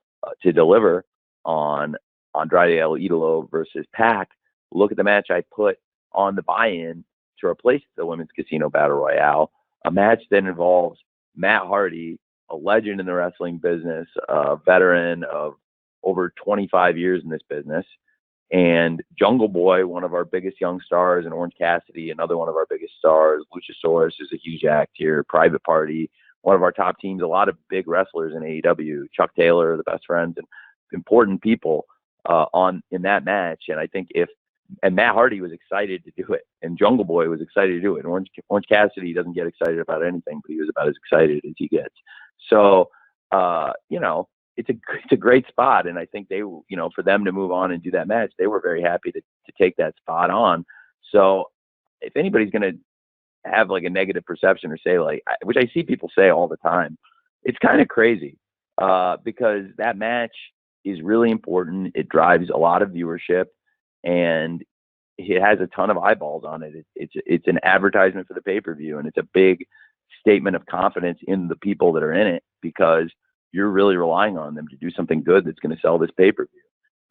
Speaker 2: to deliver on Andrade El Idolo versus Pac, look at the match I put on the buy-in to replace the Women's Casino Battle Royale, a match that involves Matt Hardy, a legend in the wrestling business, a veteran of over 25 years in this business, and Jungle Boy, one of our biggest young stars, and Orange Cassidy, another one of our biggest stars. Luchasaurus is a huge act here. Private Party, one of our top teams. A lot of big wrestlers in AEW. Chuck Taylor, the Best Friends, and important people in that match. And I think and Matt Hardy was excited to do it, and Jungle Boy was excited to do it. And Orange Cassidy doesn't get excited about anything, but he was about as excited as he gets. So, you know, it's a great spot. And I think they, you know, for them to move on and do that match, they were very happy to take that spot on. So if anybody's going to have like a negative perception or say like, which I see people say all the time, it's kind of crazy because that match is really important. It drives a lot of viewership, and it has a ton of eyeballs on it. It's an advertisement for the pay-per-view, and it's a big statement of confidence in the people that are in it, because you're really relying on them to do something good that's going to sell this pay-per-view.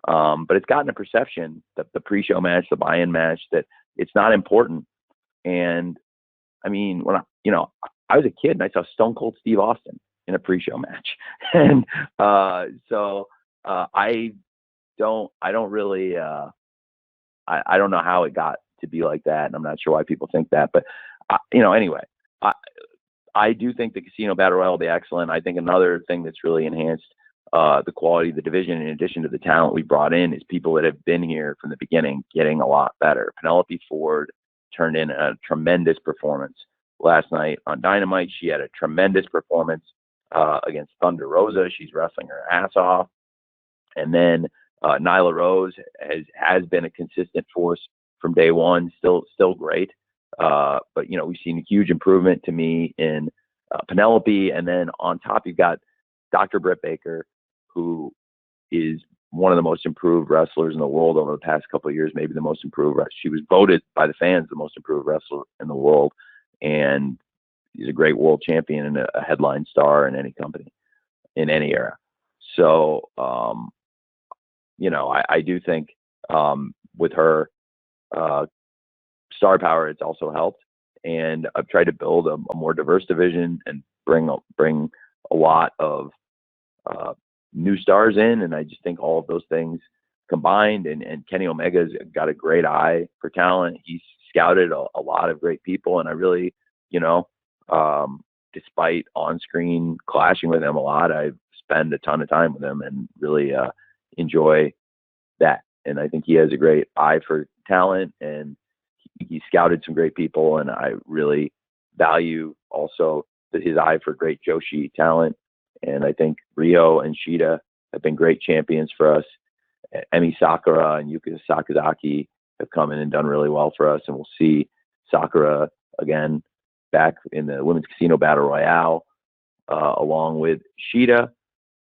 Speaker 2: But it's gotten a perception that the pre-show match, the buy-in match, that it's not important. And I mean, when I was a kid and I saw Stone Cold Steve Austin in a pre-show match, and so I don't know how it got to be like that, and I'm not sure why people think that. But anyway, I do think the Casino Battle Royale will be excellent. I think another thing that's really enhanced the quality of the division, in addition to the talent we brought in, is people that have been here from the beginning getting a lot better. Penelope Ford turned in a tremendous performance last night on Dynamite. She had a tremendous performance against Thunder Rosa. She's wrestling her ass off. And then Nyla Rose has been a consistent force from day one, still great. But, you know, we've seen a huge improvement to me in Penelope. And then on top, you've got Dr. Britt Baker, who is one of the most improved wrestlers in the world over the past couple of years, maybe the most improved. She was voted by the fans the most improved wrestler in the world. And he's a great world champion and a headline star in any company, in any era. So, you know, I do think with her star power, it's also helped. And I've tried to build a more diverse division and bring a lot of new stars in. And I just think all of those things combined, and Kenny Omega's got a great eye for talent. He's scouted a lot of great people. And I really, you know, despite on-screen clashing with him a lot, I spend a ton of time with him and really enjoy that. And I think he has a great eye for talent, and he scouted some great people. And I really value also his eye for great Joshi talent. And I think Rio and Shida have been great champions for us. Emi Sakura and Yuka Sakazaki have come in and done really well for us. And we'll see Sakura again back in the Women's Casino Battle Royale, along with Shida.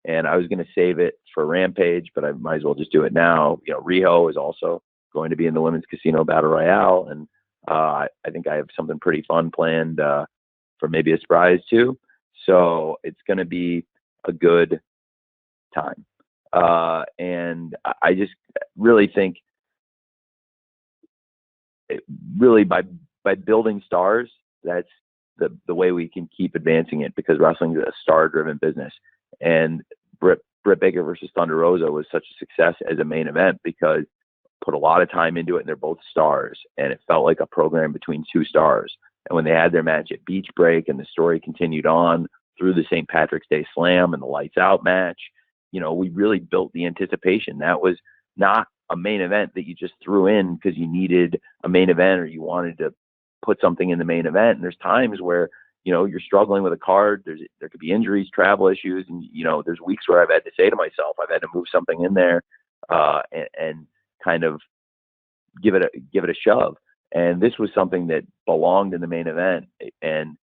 Speaker 2: And I was going to save it for Rampage, but I might as well just do it now. Riho is also going to be in the Women's Casino Battle Royale. And I think I have something pretty fun planned for maybe a surprise too. So it's going to be a good time. And I just really think really by building stars, that's the way we can keep advancing it, because wrestling is a star-driven business. And Britt Baker versus Thunder Rosa was such a success as a main event because put a lot of time into it, and they're both stars, and it felt like a program between two stars. And when they had their match at Beach Break and the story continued on through the St. Patrick's Day Slam and the Lights Out match, we really built the anticipation. That was not a main event that you just threw in because you needed a main event or you wanted to put something in the main event. And there's times where, you're struggling with a card. There could be injuries, travel issues. And, there's weeks where I've had to say to myself, I've had to move something in there and kind of give it a shove. And this was something that belonged in the main event. And,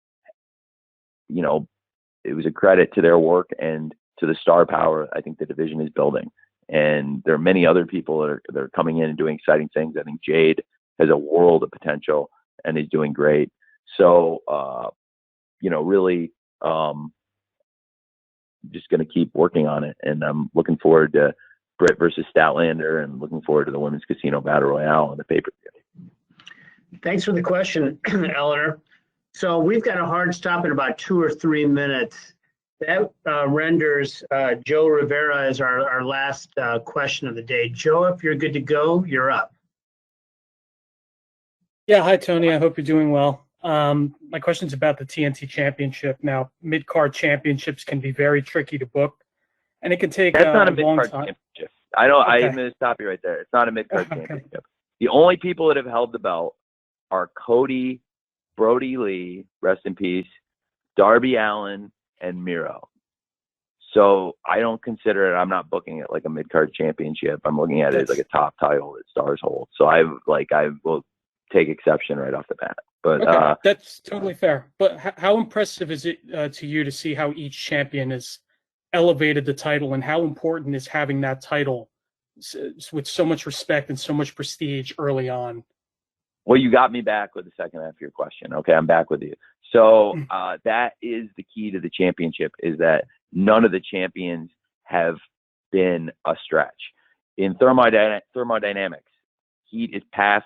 Speaker 2: it was a credit to their work and to the star power I think the division is building. And there are many other people that are coming in and doing exciting things. I think Jade has a world of potential and is doing great. So, really just going to keep working on it. And I'm looking forward to Britt versus Statlander and looking forward to the Women's Casino Battle Royale and the pay-per-view.
Speaker 1: Thanks for the question, Eleanor. So we've got a hard stop in about 2 or 3 minutes. That renders Joe Rivera as our last question of the day. Joe, if you're good to go, you're up.
Speaker 12: Yeah, hi, Tony. I hope you're doing well. My question's about the TNT Championship. Now, mid-card championships can be very tricky to book, and it can take
Speaker 2: That's not a
Speaker 12: long
Speaker 2: mid-card
Speaker 12: time.
Speaker 2: championship. I'm
Speaker 12: Okay.
Speaker 2: going to stop you right there. It's not a mid-card
Speaker 12: Okay.
Speaker 2: championship. The only people that have held the belt are Cody, Brody Lee, rest in peace, Darby Allen, and Miro. So I don't consider it, I'm not booking it like a mid-card championship. I'm looking at it as like a top title that stars hold. So I will take exception right off the bat. But
Speaker 12: Okay, that's totally fair. But how impressive is it to you to see how each champion has elevated the title, and how important is having that title with so much respect and so much prestige early on?
Speaker 2: Well, you got me back with the second half of your question. Okay, I'm back with you. So that is the key to the championship, is that none of the champions have been a stretch. In thermodynamics, heat is passed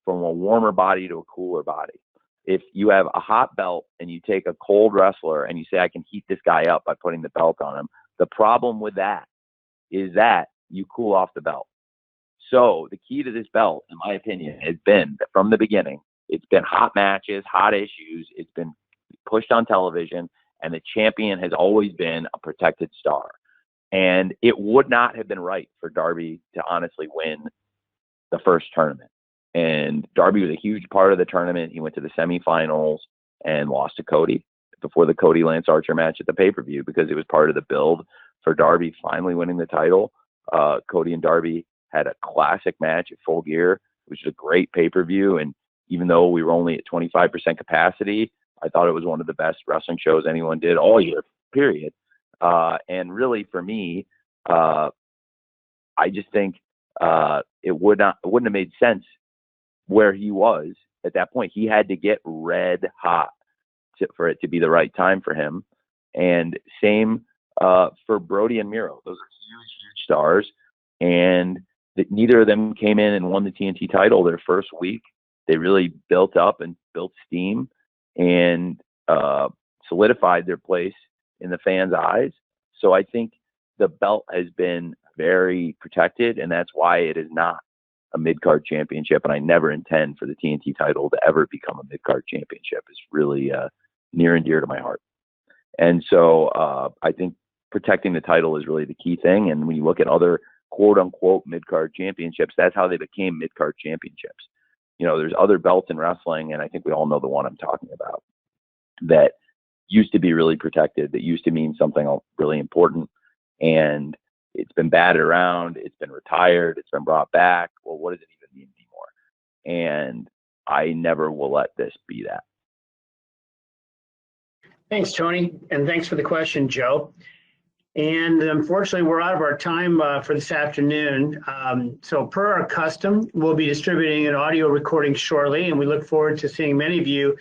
Speaker 2: from a warmer body to a cooler body. If you have a hot belt and you take a cold wrestler and you say, I can heat this guy up by putting the belt on him, the problem with that is that you cool off the belt. So the key to this belt, in my opinion, has been that from the beginning, it's been hot matches, hot issues. It's been pushed on television, and the champion has always been a protected star. And it would not have been right for Darby to honestly win the first tournament. And Darby was a huge part of the tournament. He went to the semifinals and lost to Cody before the Cody Lance Archer match at the pay-per-view, because it was part of the build for Darby finally winning the title. Cody and Darby had a classic match at Full Gear, which is a great pay-per-view. And even though we were only at 25% capacity, I thought it was one of the best wrestling shows anyone did all year, period. And really for me, I just think it wouldn't have made sense where he was at that point. He had to get red hot for it to be the right time for him. And same for Brody and Miro. Those are huge stars. And neither of them came in and won the TNT title their first week. They really built up and built steam and solidified their place in the fans' eyes. So I think the belt has been very protected, and that's why it is not a mid-card championship. And I never intend for the TNT title to ever become a mid-card championship. It's really near and dear to my heart. And so I think protecting the title is really the key thing. And when you look at other quote-unquote mid-card championships, that's how they became mid-card championships. You know, there's other belts in wrestling, and I think we all know the one I'm talking about, that used to be really protected, that used to mean something really important, and it's been batted around, it's been retired, it's been brought back. Well, what does it even mean anymore? and I never will let this be that.
Speaker 1: Thanks, Tony, and thanks for the question, Joe. And unfortunately, we're out of our time for this afternoon. So per our custom, we'll be distributing an audio recording shortly, and we look forward to seeing many of you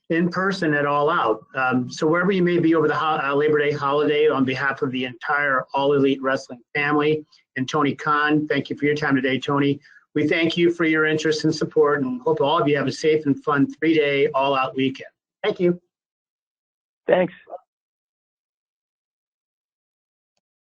Speaker 1: in person at All Out. So wherever you may be over the Labor Day holiday, on behalf of the entire All Elite Wrestling family and Tony Khan, thank you for your time today, Tony. We thank you for your interest and support, and hope all of you have a safe and fun 3-day All Out weekend. Thank you.
Speaker 2: Thanks.